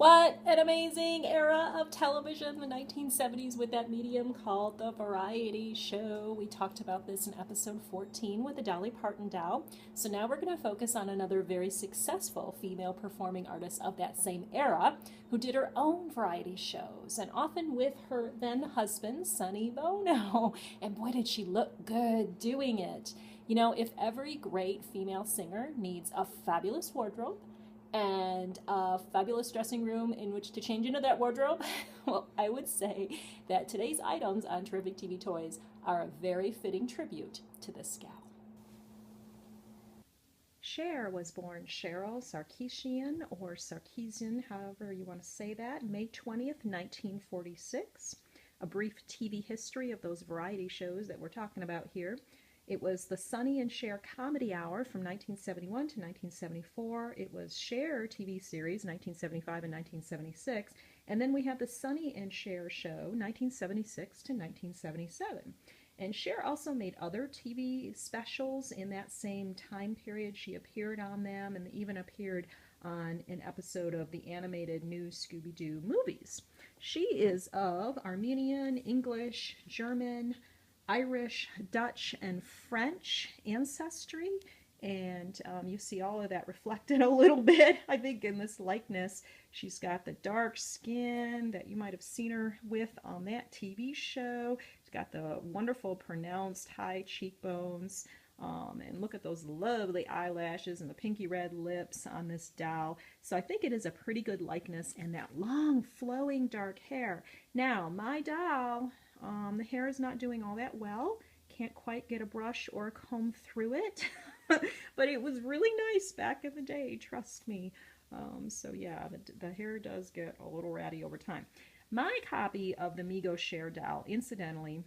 What an amazing era of television, the 1970s, with that medium called the variety show. We talked about this in episode 14 with the Dolly Parton doll. So now we're going to focus on another very successful female performing artist of that same era who did her own variety shows, and often with her then husband, Sonny Bono. And boy, did she look good doing it. You know, if every great female singer needs a fabulous wardrobe, and a fabulous dressing room in which to change into that wardrobe, well, I would say that today's items on Terrific TV Toys are a very fitting tribute to this gal. Cher was born Cheryl Sarkeesian, or Sarkeesian, however you want to say that, May 20th, 1946. A brief TV history of those variety shows that we're talking about here. It was the Sonny and Cher Comedy Hour from 1971 to 1974. It was Cher TV series, 1975 and 1976. And then we have the Sonny and Cher show, 1976 to 1977. And Cher also made other TV specials in that same time period. She appeared on them and even appeared on an episode of the animated new Scooby-Doo movies. She is of Armenian, English, German, Irish, Dutch, and French ancestry, and you see all of that reflected a little bit, I think, in this likeness. She's got the dark skin that you might have seen her with on that TV show. She's got the wonderful pronounced high cheekbones, and look at those lovely eyelashes and the pinky red lips on this doll. So I think it is a pretty good likeness, and that long flowing dark hair. Now, my doll, the hair is not doing all that well. Can't quite get a brush or a comb through it. But it was really nice back in the day, trust me. So yeah, the hair does get a little ratty over time. My copy of the Mego Cher doll, incidentally,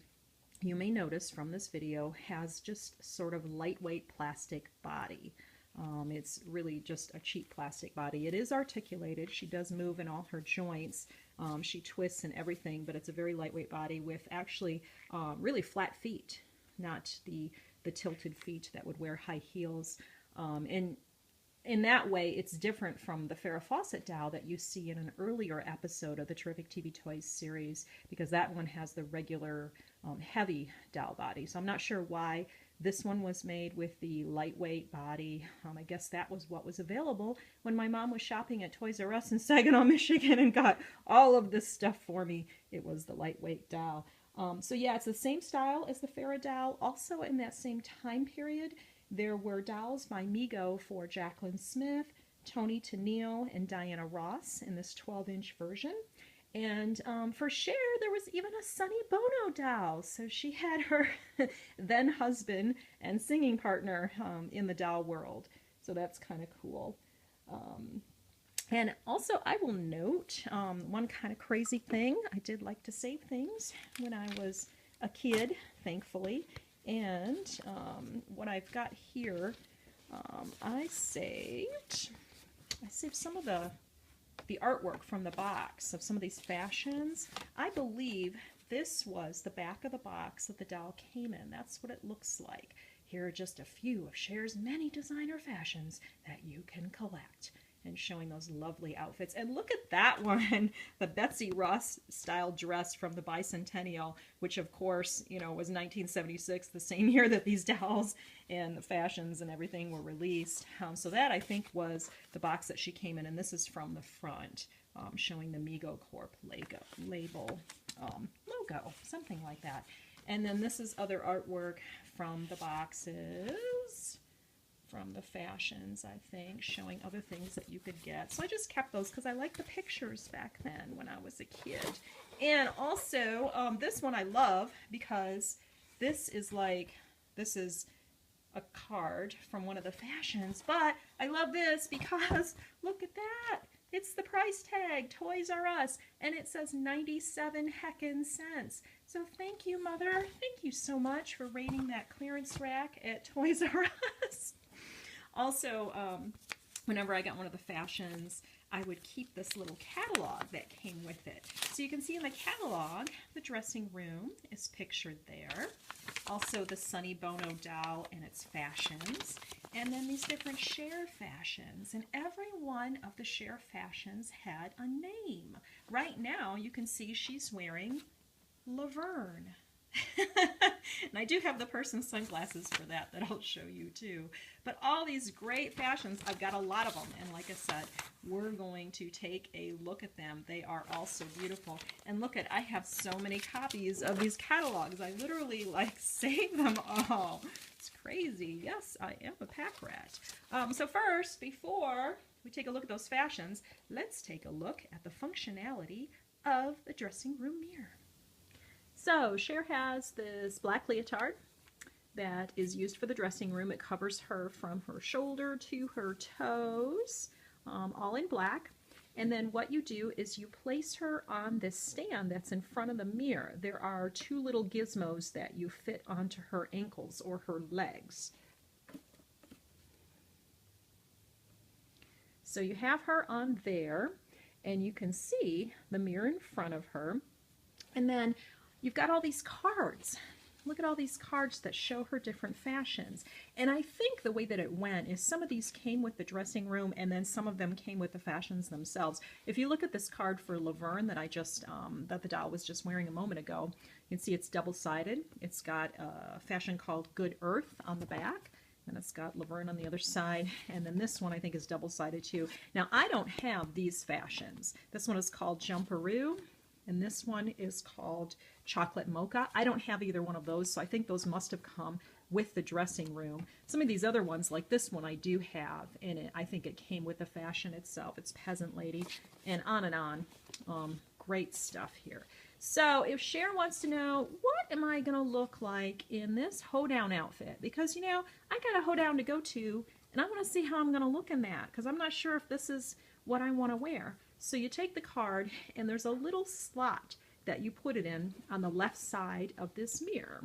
you may notice from this video, has just sort of lightweight plastic body. It's really just a cheap plastic body. It is articulated. She does move in all her joints. She twists and everything, but it's a very lightweight body with actually really flat feet, not the tilted feet that would wear high heels. And in that way, it's different from the Farrah Fawcett doll that you see in an earlier episode of the Terrific TV Toys series, because that one has the regular heavy doll body. So I'm not sure why this one was made with the lightweight body. I guess that was what was available when my mom was shopping at Toys R Us in Saginaw, Michigan, and got all of this stuff for me. It was the lightweight doll. So yeah, it's the same style as the Farrah doll. Also in that same time period, there were dolls by Mego for Jacqueline Smith, Toni Tennille, and Diana Ross in this 12-inch version. And for Cher, there was even a Sonny Bono doll. So she had her then husband and singing partner in the doll world. So that's kind of cool. And also, I will note one kind of crazy thing. I did like to save things when I was a kid, thankfully. And what I've got here, I saved some of the artwork from the box of some of these fashions. I believe this was the back of the box that the doll came in. That's what it looks like. Here are just a few of Cher's many designer fashions that you can collect, and showing those lovely outfits. And look at that one, the Betsy Ross style dress from the Bicentennial, which of course, you know, was 1976, the same year that these dolls and the fashions and everything were released. So that, I think, was the box that she came in, and this is from the front, showing the Mego Corp label, logo, something like that. And then this is other artwork from the boxes, from the fashions, I think, showing other things that you could get. So I just kept those because I liked the pictures back then when I was a kid. And also, this one I love because this is a card from one of the fashions, but I love this because look at that. It's the price tag, Toys R Us, and it says 97 heckin' cents. So thank you, Mother. Thank you so much for raiding that clearance rack at Toys R Us. Also, whenever I got one of the fashions, I would keep this little catalog that came with it. So you can see in the catalog, the dressing room is pictured there. Also the Sonny Bono doll and its fashions. And then these different Cher fashions. And every one of the Cher fashions had a name. Right now, you can see she's wearing Laverne. And I do have the person's sunglasses for that I'll show you too. But all these great fashions, I've got a lot of them. And like I said, we're going to take a look at them. They are all so beautiful. And look at, I have so many copies of these catalogs. I literally like save them all. It's crazy. Yes, I am a pack rat. So first, before we take a look at those fashions, let's take a look at the functionality of the dressing room mirror. So Cher has this black leotard that is used for the dressing room. It covers her from her shoulder to her toes, all in black. And then what you do is you place her on this stand that's in front of the mirror. There are two little gizmos that you fit onto her ankles or her legs. So you have her on there, and you can see the mirror in front of her. And then you've got all these cards. Look at all these cards that show her different fashions. And I think the way that it went is some of these came with the dressing room, and then some of them came with the fashions themselves. If you look at this card for Laverne that I just, that the doll was just wearing a moment ago, you can see it's double-sided. It's got a fashion called Good Earth on the back, and it's got Laverne on the other side, and then this one I think is double-sided too. Now I don't have these fashions. This one is called Jumperoo, and this one is called Chocolate Mocha. I don't have either one of those, so I think those must have come with the dressing room. Some of these other ones, like this one, I do have in it. I think it came with the fashion itself. It's Peasant Lady, and on and on. Great stuff here. So if Cher wants to know, what am I going to look like in this hoedown outfit? Because, you know, I got a hoedown to go to, and I want to see how I'm going to look in that, because I'm not sure if this is what I want to wear. So you take the card, and there's a little slot that you put it in on the left side of this mirror.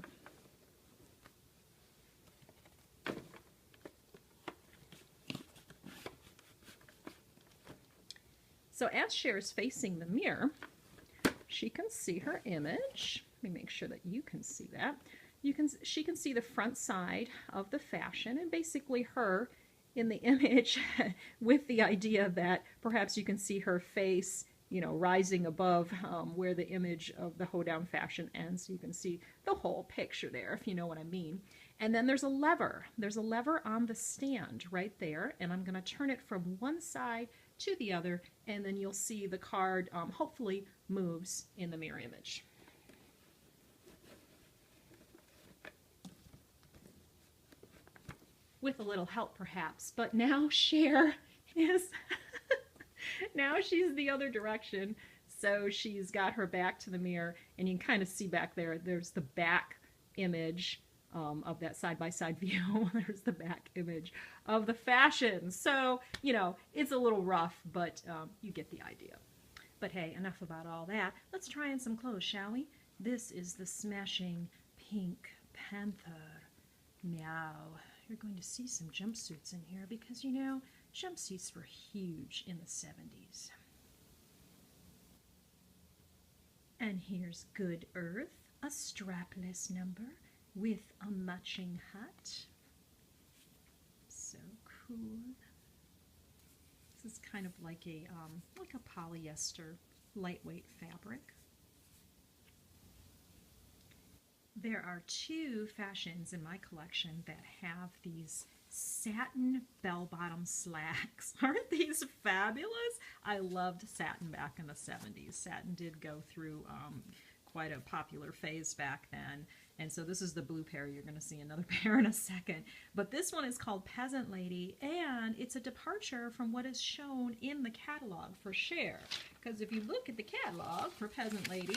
So as Cher is facing the mirror, she can see her image. Let me make sure that you can see that. She can see the front side of the fashion, and basically her in the image with the idea that perhaps you can see her face, you know, rising above where the image of the hoedown fashion ends. So you can see the whole picture there, if you know what I mean. And then there's a lever. There's a lever on the stand right there, and I'm going to turn it from one side to the other, and then you'll see the card hopefully moves in the mirror image. With a little help perhaps, but now Cher is now she's the other direction, so she's got her back to the mirror, and you can kind of see back there, there's the back image of that side-by-side view. There's the back image of the fashion. So, you know, it's a little rough, but you get the idea. But hey, enough about all that. Let's try on some clothes, shall we? This is the smashing Pink Panther. Now, you're going to see some jumpsuits in here because, you know, jumpsuits were huge in the 70s. And here's Good Earth, a strapless number with a matching hat. So cool. This is kind of like a polyester lightweight fabric. There are two fashions in my collection that have these satin bell-bottom slacks. Aren't these fabulous? I loved satin back in the 70s. Satin did go through quite a popular phase back then. And so this is the blue pair. You're going to see another pair in a second. But this one is called Peasant Lady, and it's a departure from what is shown in the catalog for Cher. Because if you look at the catalog for Peasant Lady,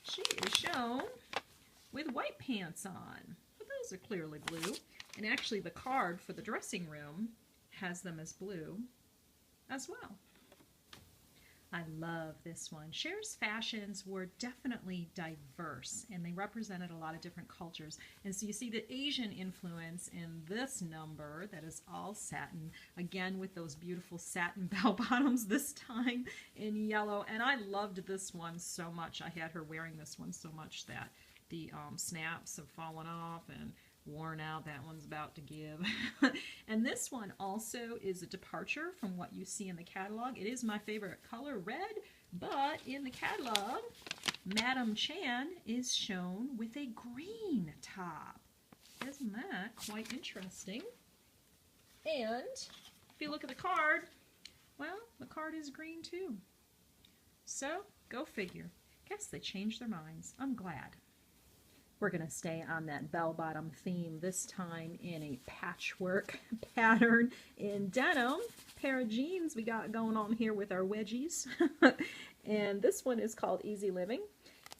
she is shown with white pants on. But those are clearly blue. And actually the card for the dressing room has them as blue as well. I love this one. Cher's fashions were definitely diverse, and they represented a lot of different cultures. And so you see the Asian influence in this number that is all satin, again with those beautiful satin bell bottoms, this time in yellow. And I loved this one so much. I had her wearing this one so much that the snaps have fallen off, and worn out. That one's about to give. And this one also is a departure from what you see in the catalog. It is my favorite color, red, but in the catalog, Madam Chan is shown with a green top. Isn't that quite interesting? And if you look at the card, well, the card is green too. So, go figure. Guess they changed their minds. I'm glad. We're going to stay on that bell-bottom theme, this time in a patchwork pattern in denim. Pair of jeans we got going on here with our wedgies. And this one is called Easy Living.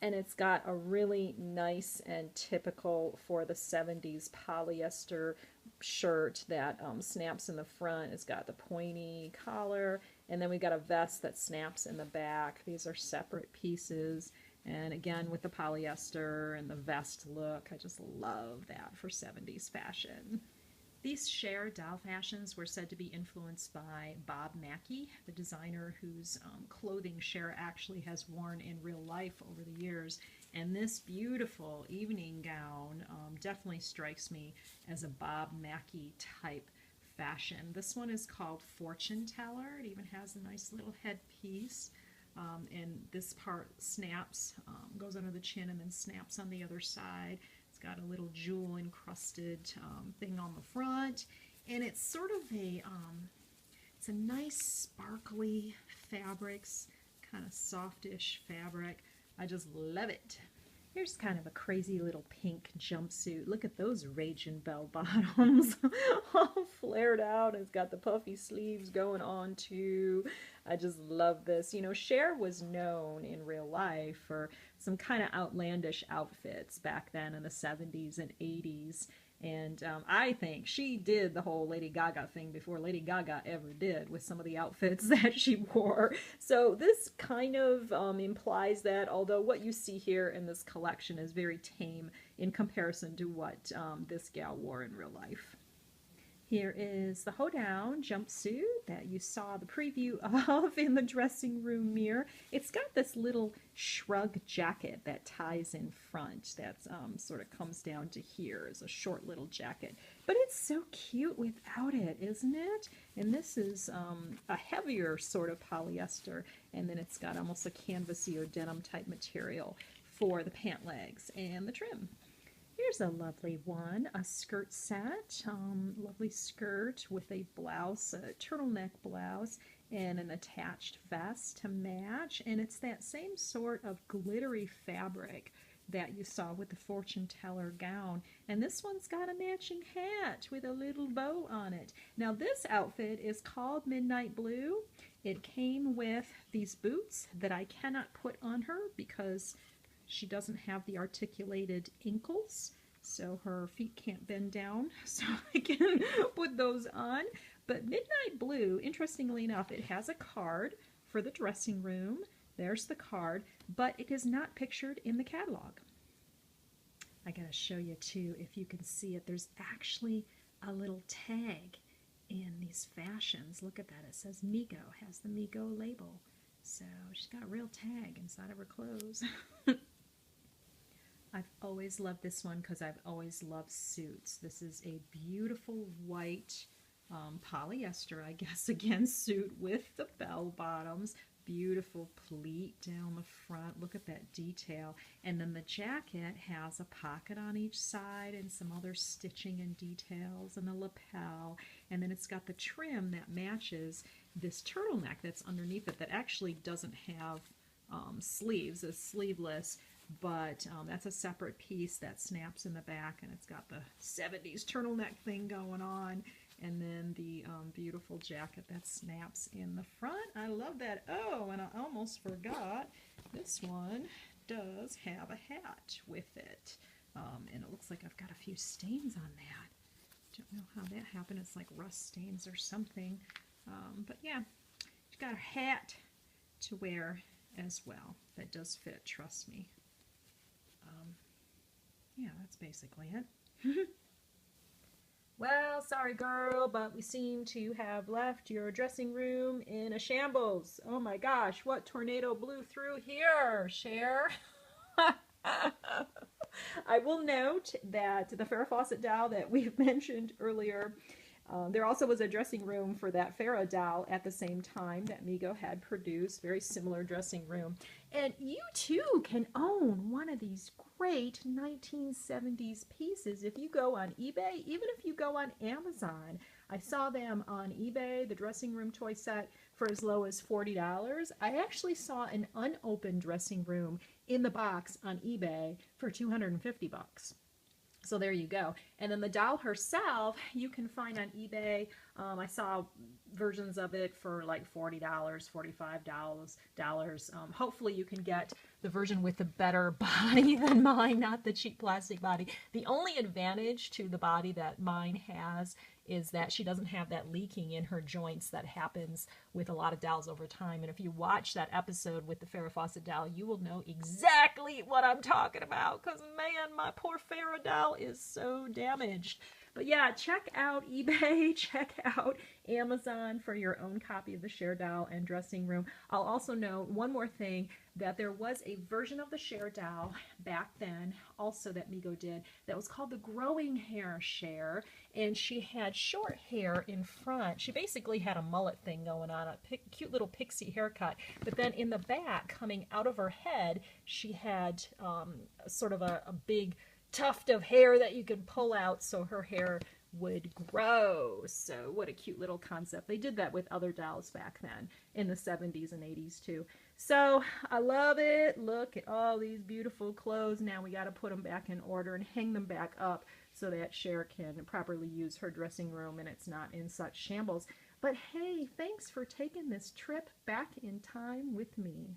And it's got a really nice and typical for the 70s polyester shirt that snaps in the front. It's got the pointy collar, and then we got a vest that snaps in the back. These are separate pieces, and again with the polyester and the vest look. I just love that for 70s fashion. These Cher doll fashions were said to be influenced by Bob Mackie, the designer whose clothing Cher actually has worn in real life over the years. And this beautiful evening gown definitely strikes me as a Bob Mackie type fashion. This one is called Fortune Teller. It even has a nice little headpiece. And this part snaps, goes under the chin and then snaps on the other side. It's got a little jewel encrusted thing on the front, and it's sort of a, it's a nice sparkly fabrics, kind of softish fabric. I just love it. Here's kind of a crazy little pink jumpsuit. Look at those raging bell bottoms, all flared out. It's got the puffy sleeves going on too. I just love this. You know, Cher was known in real life for some kind of outlandish outfits back then in the 70s and 80s. And I think she did the whole Lady Gaga thing before Lady Gaga ever did with some of the outfits that she wore. So this kind of implies that, although what you see here in this collection is very tame in comparison to what this gal wore in real life. Here is the hoedown jumpsuit that you saw the preview of in the dressing room mirror. It's got this little shrug jacket that ties in front that sort of comes down to here as a short little jacket. But it's so cute without it, isn't it? And this is a heavier sort of polyester, and then it's got almost a canvasy or denim type material for the pant legs and the trim. Here's a lovely one, a skirt set, lovely skirt with a blouse, a turtleneck blouse, and an attached vest to match. And it's that same sort of glittery fabric that you saw with the Fortune Teller gown. And this one's got a matching hat with a little bow on it. Now this outfit is called Midnight Blue. It came with these boots that I cannot put on her because she doesn't have the articulated ankles, so her feet can't bend down, so I can put those on. But Midnight Blue, interestingly enough, it has a card for the dressing room. There's the card, but it is not pictured in the catalog. I gotta show you too, if you can see it, there's actually a little tag in these fashions. Look at that, it says Mego, has the Mego label. So she's got a real tag inside of her clothes. I've always loved this one because I've always loved suits. This is a beautiful white polyester, I guess, again, suit with the bell bottoms. Beautiful pleat down the front. Look at that detail. And then the jacket has a pocket on each side and some other stitching and details and the lapel. And then it's got the trim that matches this turtleneck that's underneath it that actually doesn't have sleeves. It's sleeveless. But that's a separate piece that snaps in the back, and it's got the 70s turtleneck thing going on, and then the beautiful jacket that snaps in the front. I love that. Oh, and I almost forgot, this one does have a hat with it, and it looks like I've got a few stains on that. Don't know how that happened. It's like rust stains or something, but yeah, she's got a hat to wear as well that does fit, trust me. Yeah, that's basically it. Well, sorry girl, but we seem to have left your dressing room in a shambles. Oh my gosh, what tornado blew through here, Cher? I will note that the Farrah Fawcett doll that we've mentioned earlier, there also was a dressing room for that Farrah doll at the same time that Mego had produced. Very similar dressing room. And you too can own one of these great 1970s pieces if you go on eBay, even if you go on Amazon. I saw them on eBay, the dressing room toy set, for as low as $40. I actually saw an unopened dressing room in the box on eBay for 250 bucks. So there you go. And then the doll herself, you can find on eBay. I saw versions of it for like $40, $45. Hopefully you can get the version with the better body than mine, not the cheap plastic body. The only advantage to the body that mine has is that she doesn't have that leaking in her joints that happens with a lot of dolls over time. And if you watch that episode with the Farrah Fawcett doll, you will know exactly what I'm talking about, because man, my poor Farrah doll is so damaged. But yeah, check out eBay, check out Amazon for your own copy of the Cher doll and dressing room. I'll also note one more thing, that there was a version of the Cher doll back then, also that Mego did, that was called the growing hair Cher, and she had short hair in front. She basically had a mullet thing going on, a cute little pixie haircut, but then in the back, coming out of her head, she had sort of a big tuft of hair that you could pull out so her hair would grow. So what a cute little concept. They did that with other dolls back then in the 70s and 80s too. So I love it. Look at all these beautiful clothes. Now we got to put them back in order and hang them back up so that Cher can properly use her dressing room and it's not in such shambles. But hey, thanks for taking this trip back in time with me.